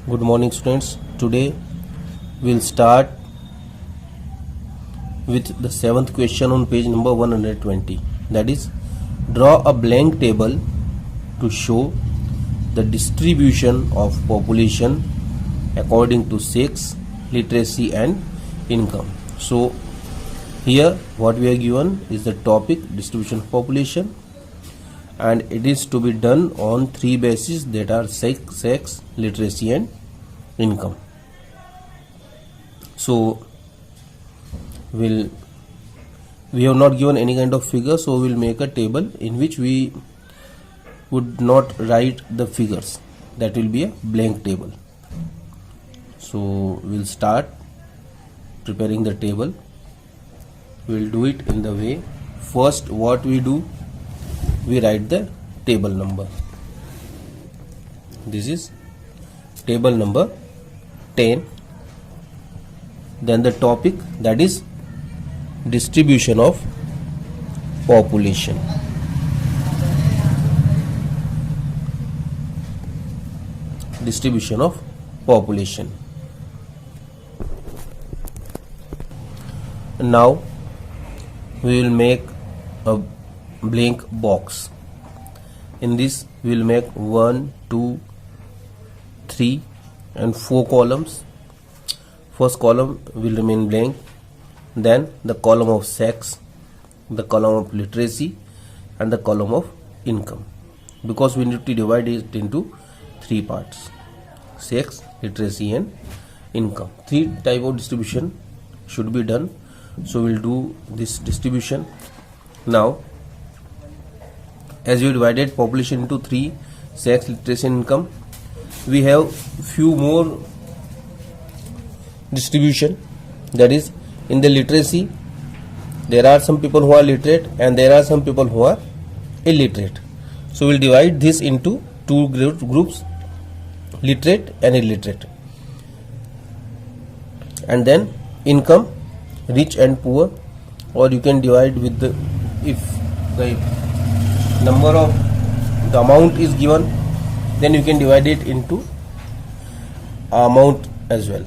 Good morning, students. Today we'll start with the 7th question on page number 120. That is, draw a blank table to show the distribution of population according to sex, literacy and income. So here what we are given is the topic distribution of population, and it is to be done on 3 bases, that are sex, literacy and income. So we have not given any kind of figure, so we'll make a table in which we would not write the figures. That will be a blank table. So we'll start preparing the table. We'll do it in the way, first what we do, we write the table number. This is table number 10. Then the topic, that is distribution of population. Distribution of population. Now we will make a blank box. In this we will make 1, 2, 3 and 4 columns. First column will remain blank, then the column of sex, the column of literacy and the column of income, because we need to divide it into 3 parts: sex, literacy and income. 3 type of distribution should be done, so we'll do this distribution. Now as we divided population into 3, sex, literacy and income, we have few more distribution. That is, in the literacy there are some people who are literate and there are some people who are illiterate. So we'll divide this into 2 groups, literate and illiterate. And then income, rich and poor, or you can divide with the, if the number of the amount is given, then you can divide it into amount as well.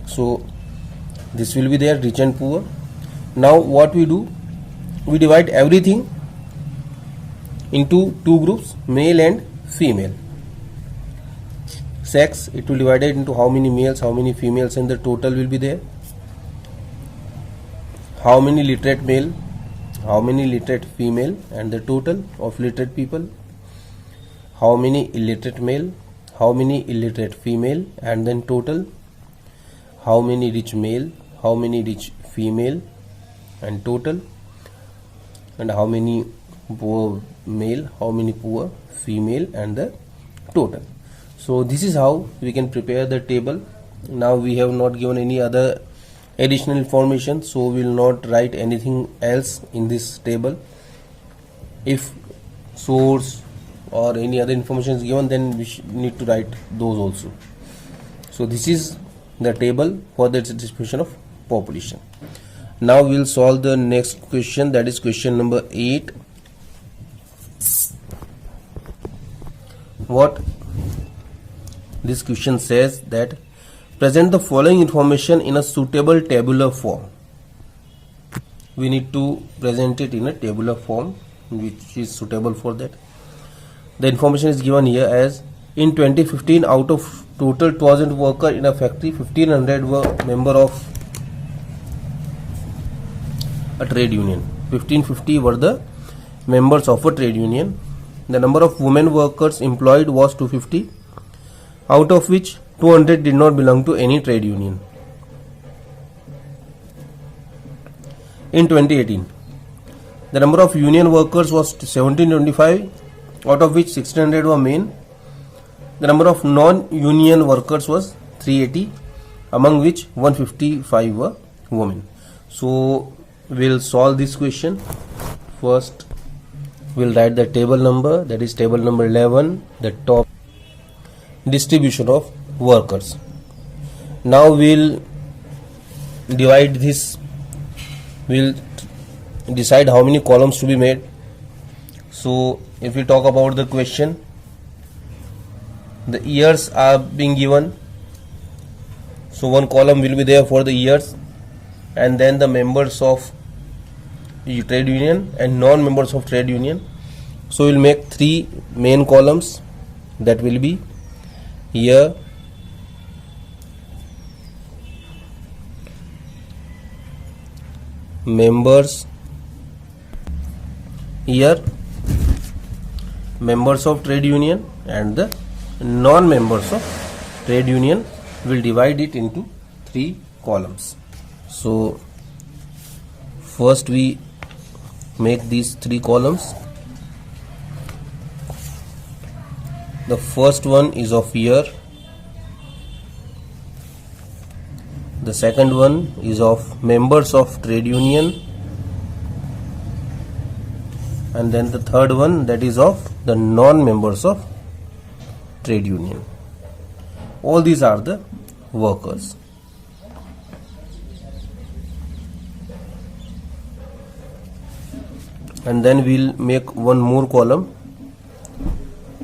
So this will be there, rich and poor. Now what we do, we divide everything into 2 groups, male and female. Sex, it will divide it into how many males, how many females, and the total will be there. How many literate male, how many literate female, and the total of literate people. How many illiterate male, how many illiterate female, and then total. How many rich male, how many rich female, and total. And how many poor male, how many poor female, and the total. So this is how we can prepare the table. Now we have not given any other additional information, so we will not write anything else in this table. If source or any other information is given, then we need to write those also. So this is the table for the distribution of population. Now we will solve the next question, that is question number 8. What this question says, that present the following information in a suitable tabular form. We need to present it in a tabular form which is suitable for that. The information is given here as, in 2015, out of total 1000 workers in a factory, 1500 were member of a trade union. 1550 were the members of a trade union. The number of women workers employed was 250, out of which 200 did not belong to any trade union. In 2018, the number of union workers was 1725, out of which 1600 were men. The number of non-union workers was 380, among which 155 were women. So we'll solve this question. First we'll write the table number, that is table number 11, the top distribution of workers. Now we'll divide this, we'll decide how many columns to be made. So if we talk about the question, the years are being given. So one column will be there for the years, and then the members of trade union and non-members of trade union. So we'll make three main columns, that will be year, members, year, members of trade union, and the non-members of trade union. Will divide it into three columns. So first we make these three columns. The first one is of year, the second one is of members of trade union, and then the third one, that is of the non-members of trade union. All these are the workers. And then we'll make one more column,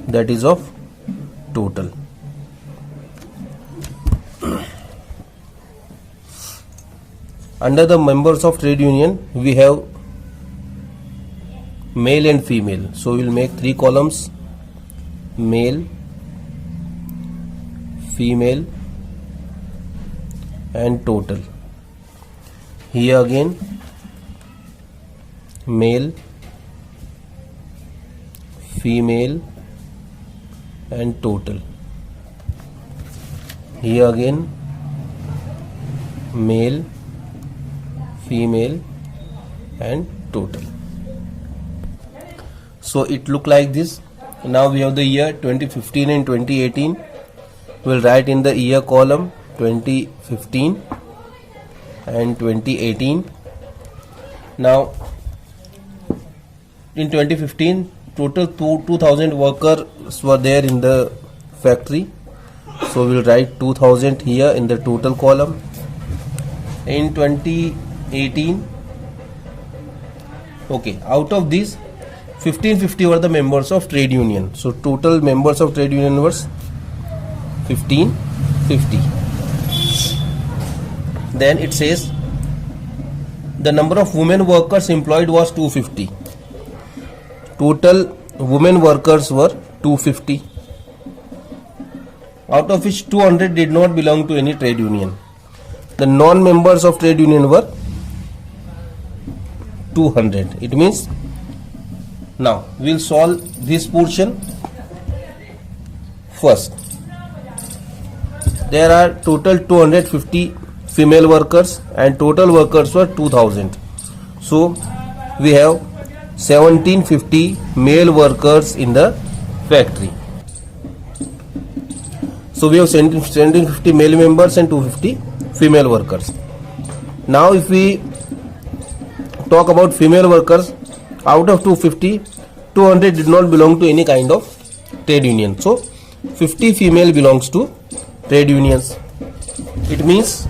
that is of total. Under the members of trade union, we have male and female. So we'll make three columns, male, female, and total. Here again, male, female, and total. Here again, male, female, and total. So it look like this. Now we have the year 2015 and 2018. We'll write in the year column 2015 and 2018. Now in 2015, total 2000 workers were there in the factory. So we'll write 2000 here in the total column. In 2018, okay, out of these 1550 were the members of trade union. So total members of trade union was 1550. Then it says the number of women workers employed was 250. Total women workers were 250, out of which 200 did not belong to any trade union. The non-members of trade union were 200. It means, now we'll solve this portion first. There are total 250 female workers and total workers were 2000. So we have 1750 male workers in the factory. So we have 1750 male members and 250 female workers. Now if we talk about female workers, out of 250, 200 did not belong to any kind of trade union. So 50 female belongs to trade unions. It means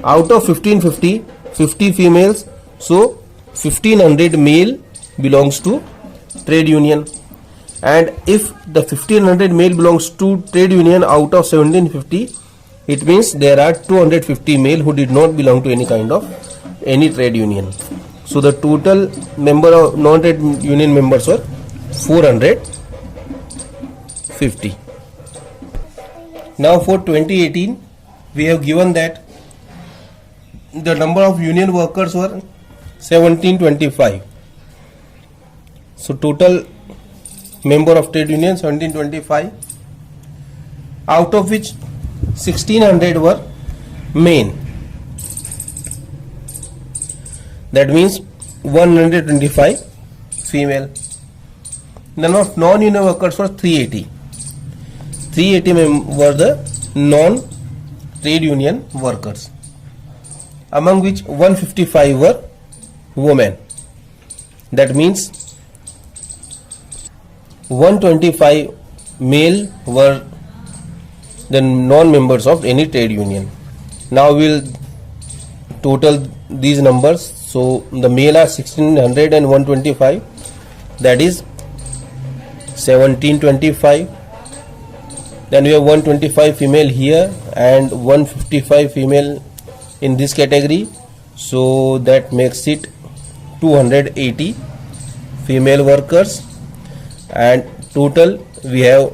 out of 1550, 50 females, so 1500 male belongs to trade union. And if the 1500 male belongs to trade union out of 1750, it means there are 250 male who did not belong to any kind of any trade union. So the total member of non-trade union members were 450. Now for 2018, we have given that the number of union workers were 1725. So total member of trade union 1725, out of which 1600 were men. That means 125 female. Number of non-union workers were 380. 380 were the non-trade union workers, among which 155 were women. That means 125 male were the non-members of any trade union. Now we'll total these numbers. So the male are 1600 and 125, that is 1725 Then we have 125 female here and 155 female in this category, so that makes it 280 female workers, and total we have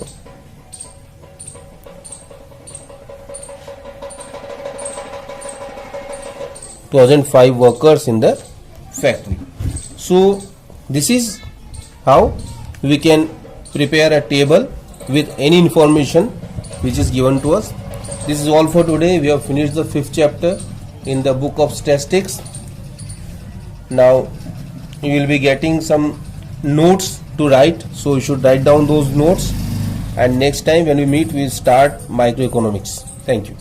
2005 workers in the factory. So this is how we can prepare a table with any information which is given to us. This is all for today. We have finished the 5th chapter in the book of statistics. Now you will be getting some notes to write, so you should write down those notes, and next time when we meet we will start microeconomics. Thank you.